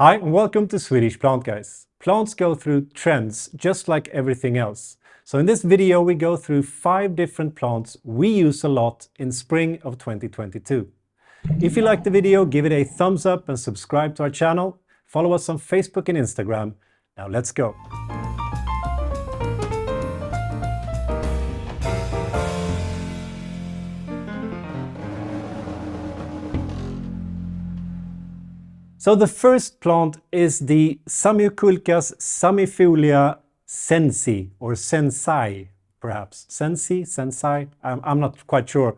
Hi and welcome to Swedish Plantguys. Plants go through trends just like everything else. So in this video we go through 5 different plants we use a lot in spring of 2022. If you like the video, give it a thumbs up and subscribe to our channel. Follow us on Facebook and Instagram. Now let's go. So the first plant is the Zamioculcas zamiifolia Zenzi, or Zenzi perhaps. Zenzi? I'm not quite sure.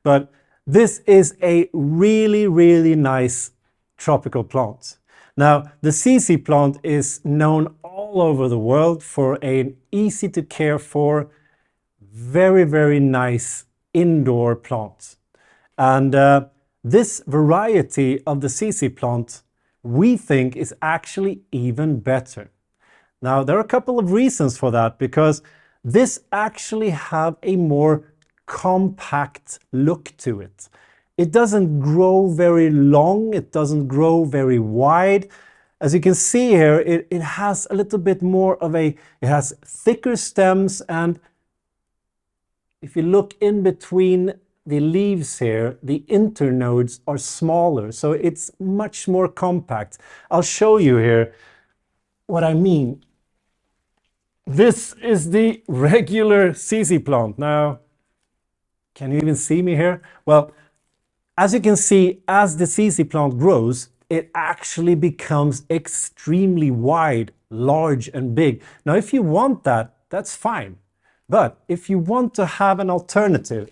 But this is a really nice tropical plant. Now the ZZ plant is known all over the world for an easy to care for, very nice indoor plant. And this variety of the ZZ plant we think is actually even better. Now there are a couple of reasons for that, because this actually have a more compact look to it. It doesn't grow very long, it doesn't grow very wide. As you can see here, it has a little bit more of it has thicker stems, and if you look in between the leaves here, the internodes are smaller, so it's much more compact. I'll show you here what I mean. This is the regular ZZ plant. Now, can you even see me here? Well, as you can see, as the ZZ plant grows, it actually becomes extremely wide, large and big. Now, if you want that, that's fine. But if you want to have an alternative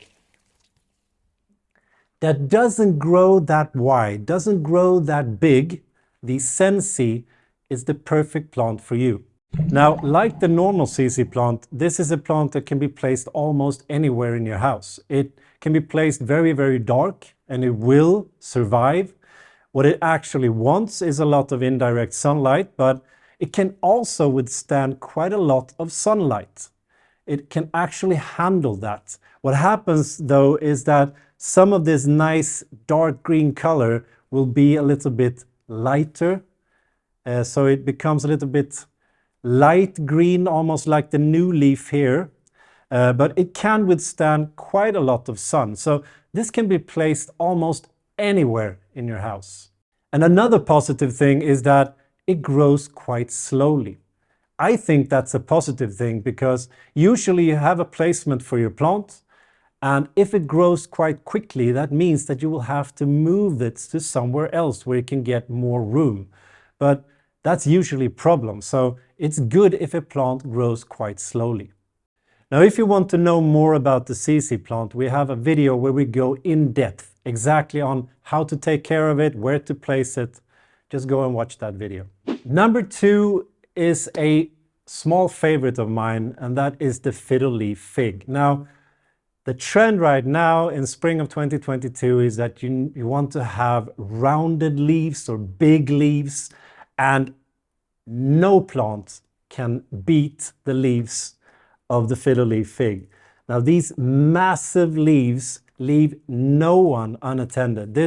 that doesn't grow that wide, doesn't grow that big, the Zenzi is the perfect plant for you. Now, like the normal ZZ plant, this is a plant that can be placed almost anywhere in your house. It can be placed very dark and it will survive. What it actually wants is a lot of indirect sunlight, but it can also withstand quite a lot of sunlight. It can actually handle that. What happens though is that some of this nice dark green color will be a little bit lighter. So it becomes a little bit light green, almost like the new leaf here. But it can withstand quite a lot of sun. So this can be placed almost anywhere in your house. And another positive thing is that it grows quite slowly. I think that's a positive thing, because usually you have a placement for your plant, and if it grows quite quickly, that means that you will have to move it to somewhere else where you can get more room. But that's usually a problem, so it's good if a plant grows quite slowly. Now, if you want to know more about the ZZ plant, we have a video where we go in depth exactly on how to take care of it, where to place it. Just go and watch that video. Number 2 is a small favorite of mine, and that is the fiddle leaf fig. Now, the trend right now in spring of 2022 is that you want to have rounded leaves or big leaves, and no plant can beat the leaves of the fiddle leaf fig. Now, these massive leaves leave no one unattended.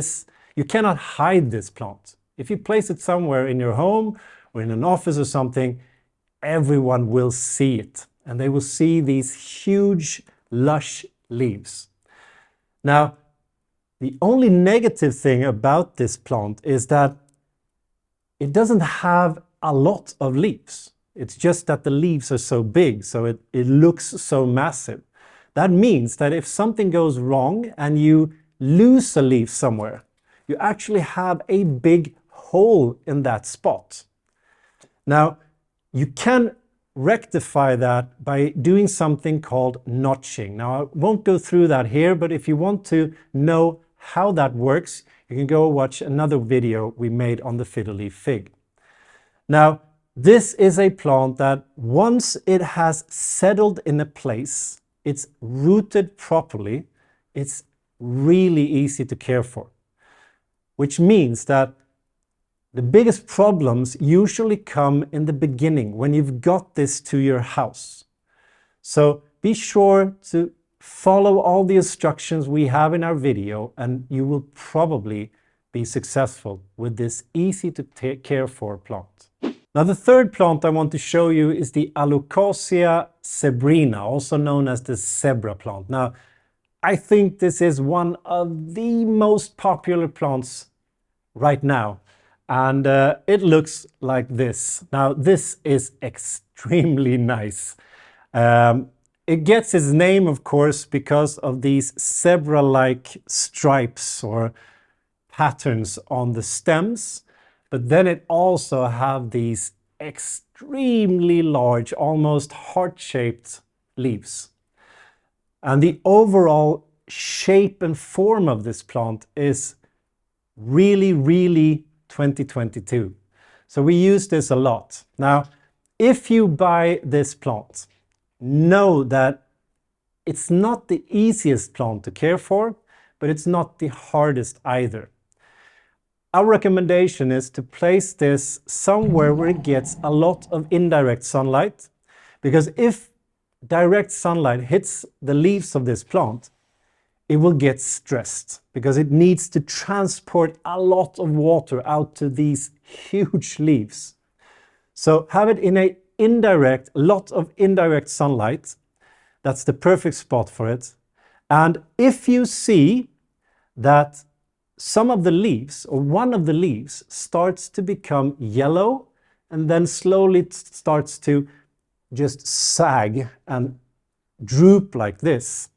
You cannot hide this plant. If you place it somewhere in your home or in an office or something, everyone will see it, and they will see these huge, lush leaves. Now, the only negative thing about this plant is that it doesn't have a lot of leaves. It's just that the leaves are so big, so it looks so massive. That means that if something goes wrong and you lose a leaf somewhere, you actually have a big hole in that spot. Now, you can rectify that by doing something called notching. Now, I won't go through that here, but if you want to know how that works, you can go watch another video we made on the fiddle leaf fig. Now, this is a plant that once it has settled in a place, it's rooted properly, it's really easy to care for. Which means that the biggest problems usually come in the beginning, when you've got this to your house. So be sure to follow all the instructions we have in our video, and you will probably be successful with this easy to care for plant. Now the third plant I want to show you is the Alocasia zebrina, also known as the zebra plant. Now I think this is one of the most popular plants right now, and it looks like this. Now this is extremely nice. It gets its name, of course, because of these zebra-like stripes or patterns on the stems, but then it also have these extremely large, almost heart-shaped leaves. And the overall shape and form of this plant is really 2022. So we use this a lot. Now, if you buy this plant, know that it's not the easiest plant to care for, but it's not the hardest either. Our recommendation is to place this somewhere where it gets a lot of indirect sunlight, because if direct sunlight hits the leaves of this plant, it will get stressed because it needs to transport a lot of water out to these huge leaves. So have it in a lot of indirect sunlight. That's the perfect spot for it. And if you see that some of the leaves or one of the leaves starts to become yellow and then slowly starts to just sag and droop like this,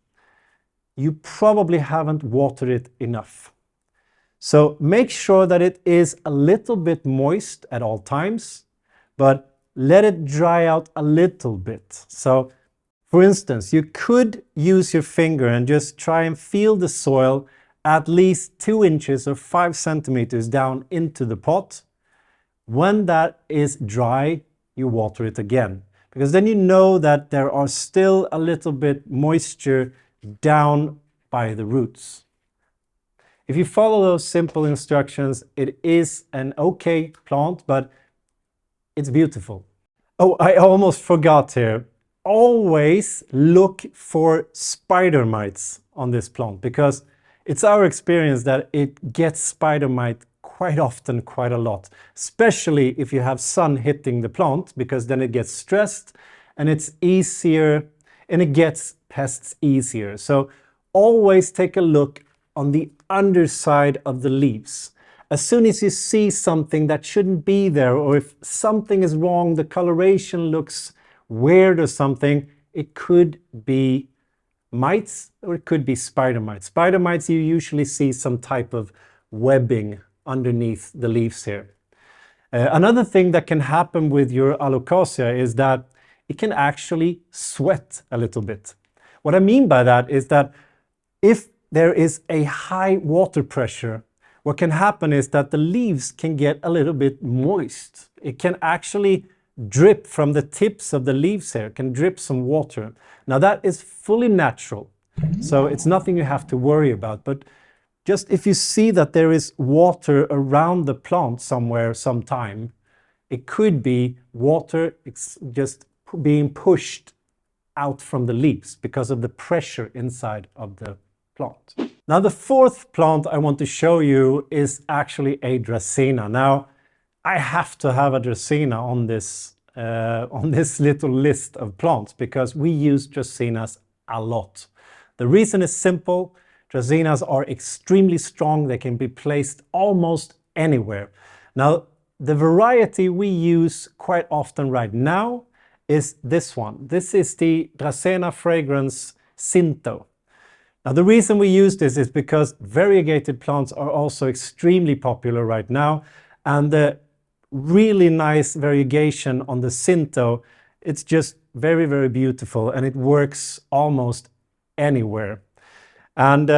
you probably haven't watered it enough. So make sure that it is a little bit moist at all times, but let it dry out a little bit. So for instance, you could use your finger and just try and feel the soil at least 2 inches or 5 centimeters down into the pot. When that is dry, you water it again, because then you know that there are still a little bit moisture down by the roots. If you follow those simple instructions, it is an okay plant, but it's beautiful. Oh, I almost forgot here. Always look for spider mites on this plant, because it's our experience that it gets spider mite quite often, quite a lot, especially if you have sun hitting the plant, because then it gets stressed and it's easier and it gets pests easier. So always take a look on the underside of the leaves. As soon as you see something that shouldn't be there, or if something is wrong, the coloration looks weird or something, it could be mites or it could be spider mites. Spider mites, you usually see some type of webbing underneath the leaves here. Another thing that can happen with your Alocasia is that it can actually sweat a little bit. What I mean by that is that if there is a high water pressure, what can happen is that the leaves can get a little bit moist. It can actually drip from the tips of the leaves here, can drip some water. Now that is fully natural, so it's nothing you have to worry about. But just if you see that there is water around the plant somewhere, sometime, it could be water just being pushed out from the leaves because of the pressure inside of the plant. Now the fourth plant I want to show you is actually a Dracaena. Now I have to have a Dracaena on this little list of plants because we use Dracaenas a lot. The reason is simple. Dracaenas are extremely strong. They can be placed almost anywhere. Now the variety we use quite often right now is this one. This is the Dracaena fragrans Cintho. Now the reason we use this is because variegated plants are also extremely popular right now, and the really nice variegation on the Cintho, it's just very beautiful, and it works almost anywhere. And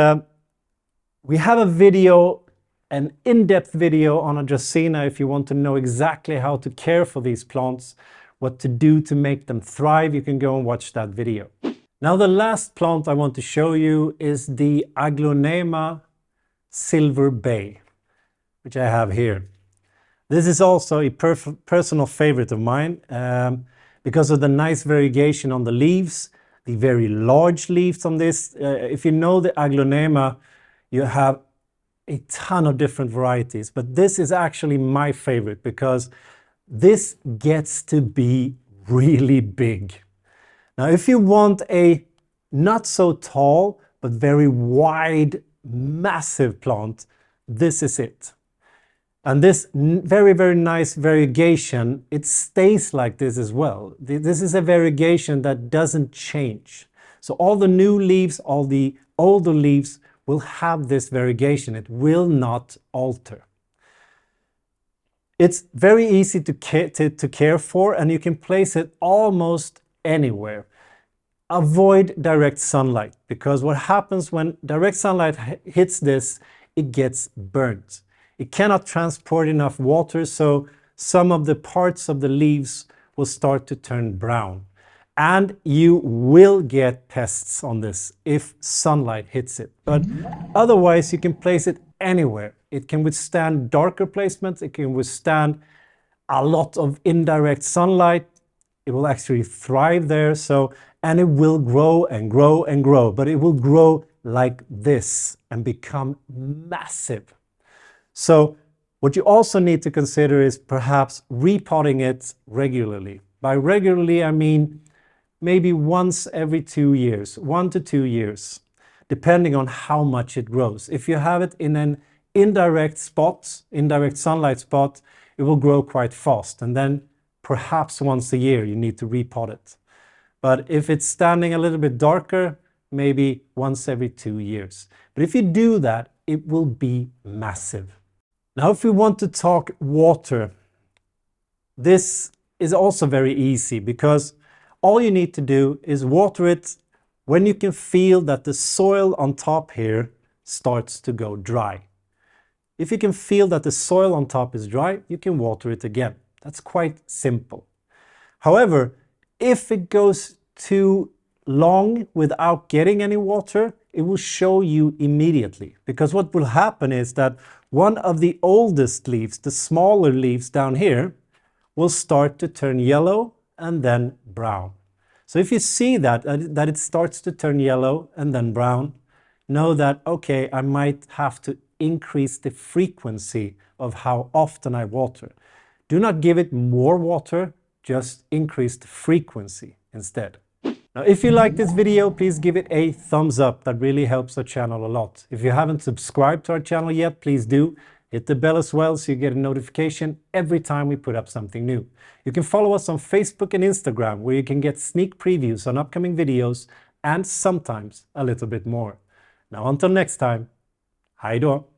we have a video, an in-depth video on a Dracaena if you want to know exactly how to care for these plants, what to do to make them thrive. You can go and watch that video. Now the last plant I want to show you is the Aglaonema Silver Bay, which I have here. This is also a personal favorite of mine because of the nice variegation on the leaves, the very large leaves on this. If you know the Aglaonema, you have a ton of different varieties, but this is actually my favorite because this gets to be really big. Now, if you want a not so tall, but very wide, massive plant, this is it. And this very, very nice variegation, it stays like this as well. This is a variegation that doesn't change. So all the new leaves, all the older leaves will have this variegation. It will not alter. It's very easy to care for, and you can place it almost anywhere. Avoid direct sunlight, because what happens when direct sunlight hits this, it gets burnt. It cannot transport enough water, so some of the parts of the leaves will start to turn brown. And you will get pests on this if sunlight hits it. But otherwise, you can place it anywhere. It can withstand darker placements. It can withstand a lot of indirect sunlight. It will actually thrive there. And it will grow and grow and grow. But it will grow like this and become massive. So what you also need to consider is perhaps repotting it regularly. By regularly, I mean maybe once every 2 years, 1 to 2 years, depending on how much it grows. If you have it in an indirect spot, indirect sunlight spot, it will grow quite fast. And then perhaps once a year you need to repot it. But if it's standing a little bit darker, maybe once every 2 years. But if you do that, it will be massive. Now, if we want to talk water, this is also very easy because all you need to do is water it when you can feel that the soil on top here starts to go dry. If you can feel that the soil on top is dry, you can water it again. That's quite simple. However, if it goes too long without getting any water, it will show you immediately. Because what will happen is that one of the oldest leaves, the smaller leaves down here, will start to turn yellow and then brown. So if you see that it starts to turn yellow and then brown, know that, okay, I might have to increase the frequency of how often I water. Do not give it more water, just increase the frequency instead. Now, if you like this video, please give it a thumbs up. That really helps our channel a lot. If you haven't subscribed to our channel yet, please do. Hit the bell as well so you get a notification every time we put up something new. You can follow us on Facebook and Instagram, where you can get sneak previews on upcoming videos and sometimes a little bit more. Now, until next time, hej då!